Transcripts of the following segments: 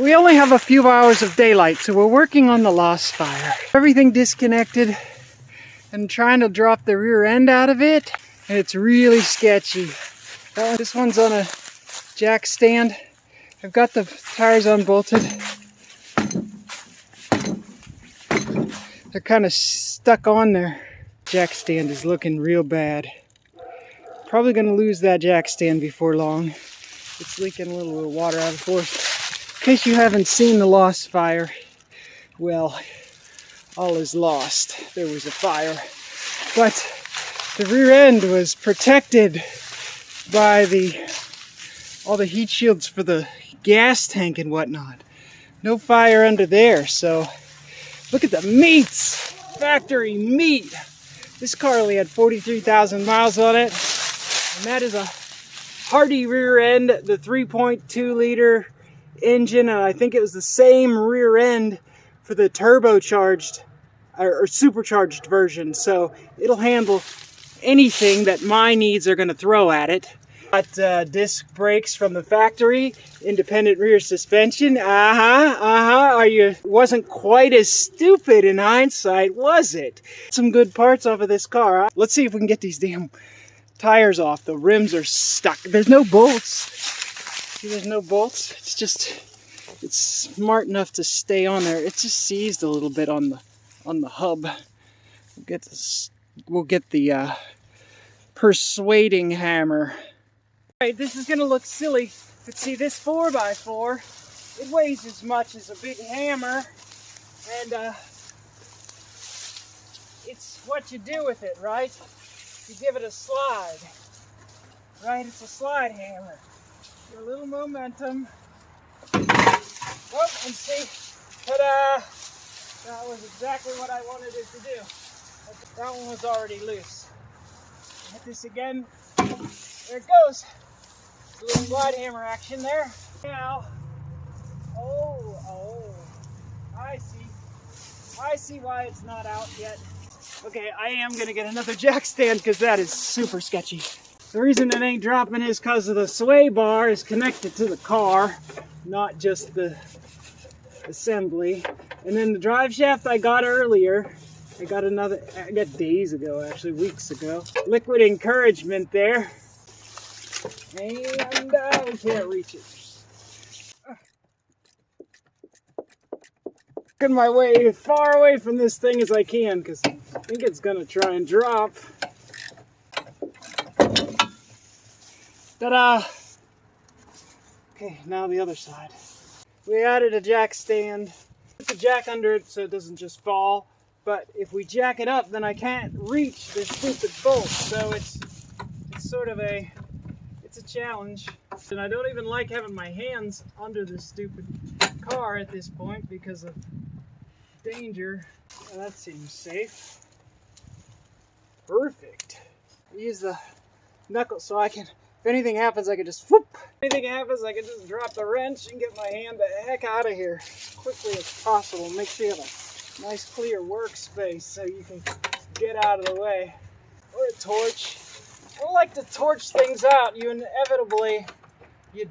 We only have a few hours of daylight, so we're working on the lost fire. Everything disconnected and trying to drop the rear end out of it, and it's really sketchy. This one's on a jack stand. I've got the tires unbolted. They're kind of stuck on there. Jack stand is looking real bad. Probably going to lose that jack stand before long. It's leaking a little bit of water out of the force. In case you haven't seen the lost fire, well, all is lost. There was a fire, but the rear end was protected by all the heat shields for the gas tank and whatnot. No fire under there, so look at the meats, factory meat. This car only had 43,000 miles on it, and that is a Hardy rear end, the 3.2 liter engine, and I think it was the same rear end for the turbocharged or supercharged version, so it'll handle anything that my needs are going to throw at it. Got disc brakes from the factory, independent rear suspension. Wasn't quite as stupid in hindsight, was it? Some good parts off of this car. Let's see if we can get these damn tires off. The rims are stuck. There's no bolts. See, there's no bolts. It's smart enough to stay on there. It's just seized a little bit on the hub. We'll get the persuading hammer. Alright, this is gonna look silly, but see, this 4x4, it weighs as much as a big hammer, and it's what you do with it, right? You give it a slide, right? It's a slide hammer. Get a little momentum. Oh, and see, ta-da! That was exactly what I wanted it to do. That one was already loose. Hit this again. There it goes. A little slide hammer action there. Now, I see why it's not out yet. Okay, I am gonna get another jack stand because that is super sketchy. The reason it ain't dropping is because of the sway bar is connected to the car, not just the assembly. And then the drive shaft I got earlier, I got days ago, actually, weeks ago. Liquid encouragement there. And we can't reach it. Working my way as far away from this thing as I can because I think it's gonna try and drop. Ta-da! Okay, now the other side. We added a jack stand. Put the jack under it so it doesn't just fall. But if we jack it up, then I can't reach this stupid bolt. So it's sort of a challenge. And I don't even like having my hands under this stupid car at this point because of danger. Well, that seems safe. Perfect. Use the knuckle so I can, if anything happens, I can just whoop. If anything happens, I can just drop the wrench and get my hand the heck out of here as quickly as possible. Make sure you have a nice clear workspace so you can get out of the way. Or a torch. I don't like to torch things out. You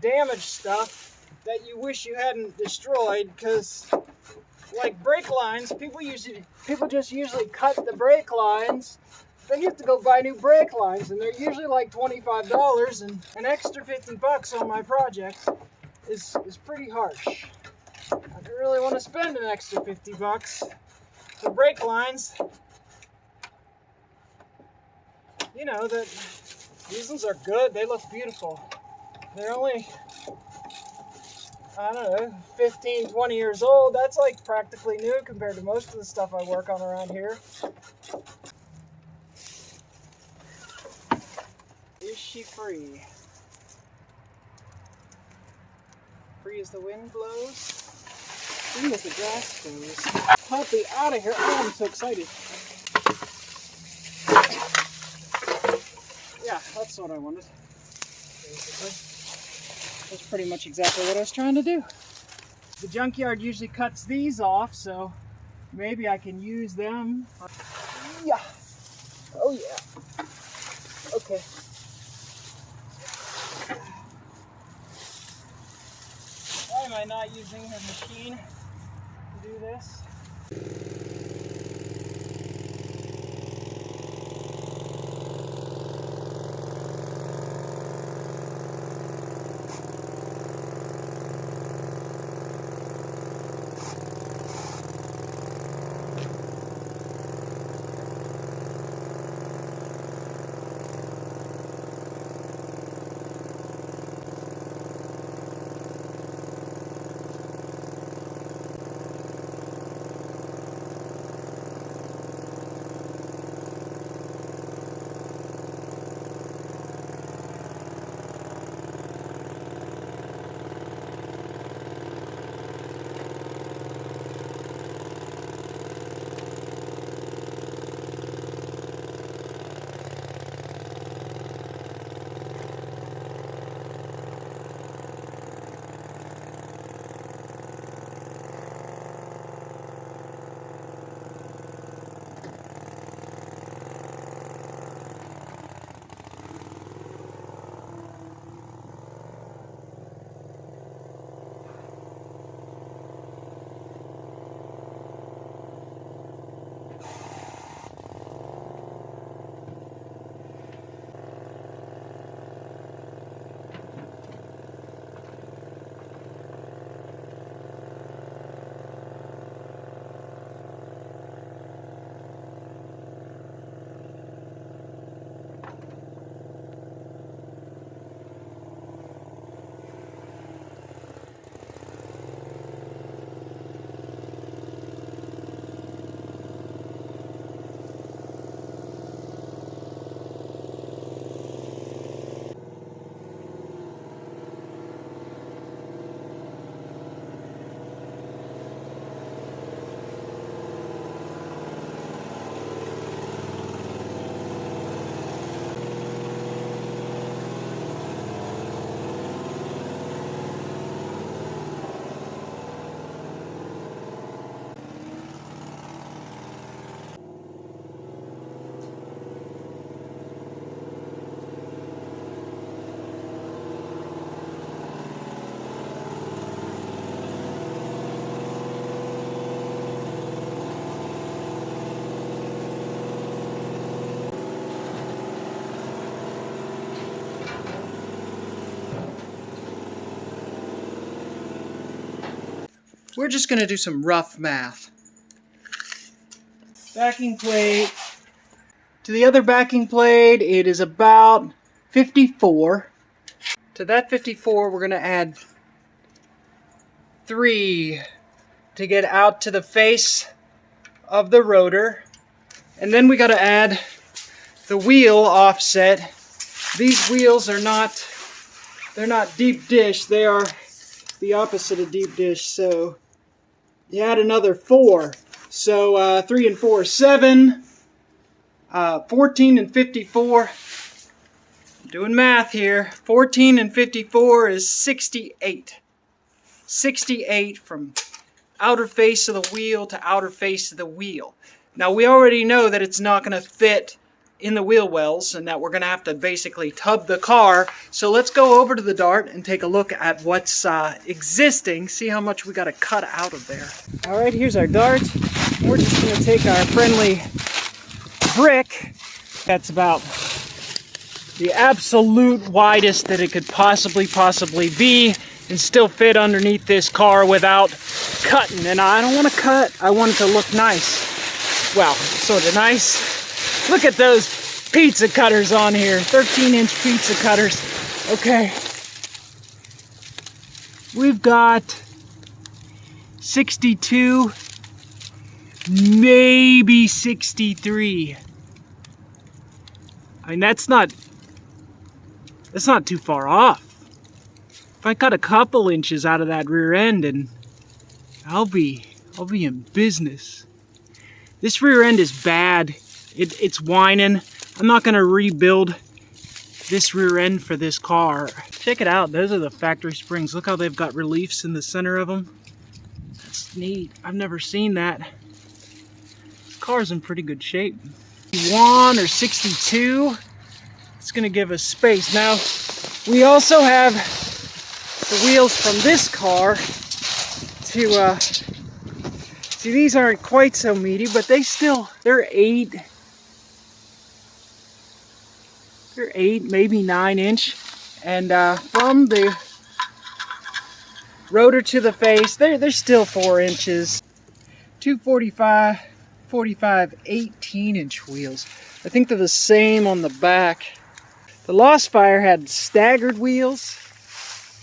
damage stuff that you wish you hadn't destroyed, because like brake lines, people just usually cut the brake lines. Then you have to go buy new brake lines, and they're usually like $25, and an extra $50 on my project is pretty harsh. I don't really want to spend an extra $50 for brake lines. You know, these ones are good. They look beautiful. They're only, I don't know, 15, 20 years old. That's like practically new compared to most of the stuff I work on around here. Is she free? Free as the wind blows. Free as the grass grows. Puppy out of here. Oh, I'm so excited. Yeah, that's what I wanted, basically. That's pretty much exactly what I was trying to do. The junkyard usually cuts these off, so maybe I can use them. Yeah. Oh yeah. Okay. am I not using her machine to do this? We're just going to do some rough math. Backing plate to the other backing plate, it is about 54. To that 54, we're going to add 3 to get out to the face of the rotor. And then we got to add the wheel offset. These wheels are not, they're not deep dish, they are the opposite of deep dish, so you add another 4. So 3 and 4 is 7. 14 and 54. I'm doing math here. 14 and 54 is 68. 68 from outer face of the wheel to outer face of the wheel. Now we already know that it's not going to fit in the wheel wells and that we're going to have to basically tub the car. So let's go over to the Dart and take a look at what's existing, see how much we got to cut out of there. Alright, here's our Dart. We're just going to take our friendly brick that's about the absolute widest that it could possibly be and still fit underneath this car without cutting. And I don't want to cut, I want it to look nice. Well, sort of nice. Look at those pizza cutters on here, 13-inch pizza cutters. Okay. We've got 62, maybe 63. I mean, that's not too far off. If I cut a couple inches out of that rear end, and I'll be in business. This rear end is bad. It's whining. I'm not gonna rebuild this rear end for this car. Check it out. Those are the factory springs. Look how they've got reliefs in the center of them. That's neat. I've never seen that. This car's in pretty good shape. 61 or 62. It's gonna give us space. Now, we also have the wheels from this car to, see, these aren't quite so meaty, but they're 8, maybe 9 inch. And from the rotor to the face, they're still 4 inches. 245, 45, 18-inch wheels. I think they're the same on the back. The Lost Fire had staggered wheels.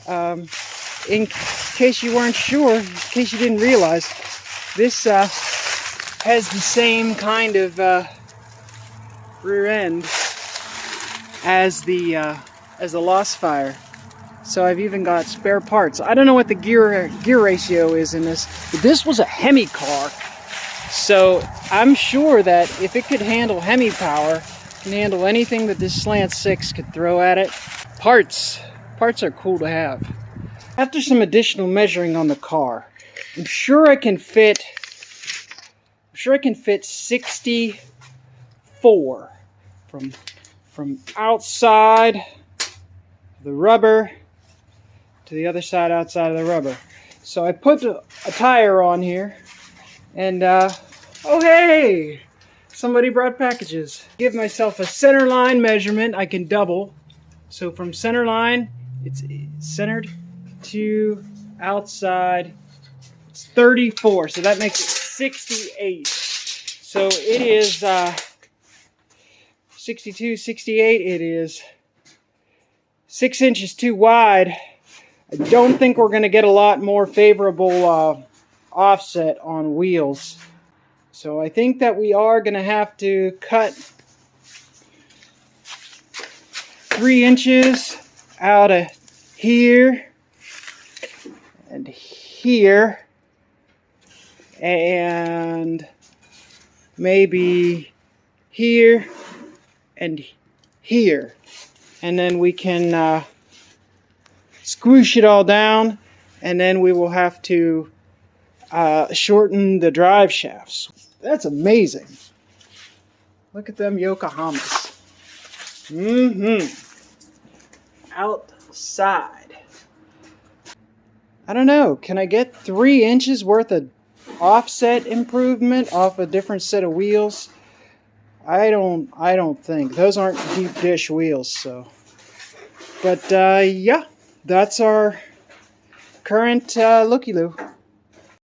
In case you weren't sure, in case you didn't realize, this has the same kind of rear end as the Lost Fire. So I've even got spare parts. I don't know what the gear ratio is in this, but this was a Hemi car. So I'm sure that if it could handle Hemi power, it can handle anything that this Slant 6 could throw at it. Parts are cool to have. After some additional measuring on the car, I'm sure I can fit 64 from outside the rubber to the other side outside of the rubber. So I put a tire on here, and oh hey, somebody brought packages. Give myself a center line measurement. I can double. So from center line, it's centered to outside, it's 34. So that makes it 68. So it is 62, 68. It is 6 inches too wide. I don't think we're going to get a lot more favorable offset on wheels. So I think that we are going to have to cut 3 inches out of here and here and maybe here and here. And then we can squish it all down, and then we will have to shorten the drive shafts. That's amazing. Look at them Yokohamas. Outside. I don't know, can I get 3 inches worth of offset improvement off a different set of wheels? I don't think. Those aren't deep dish wheels, so. But yeah, that's our current looky-loo.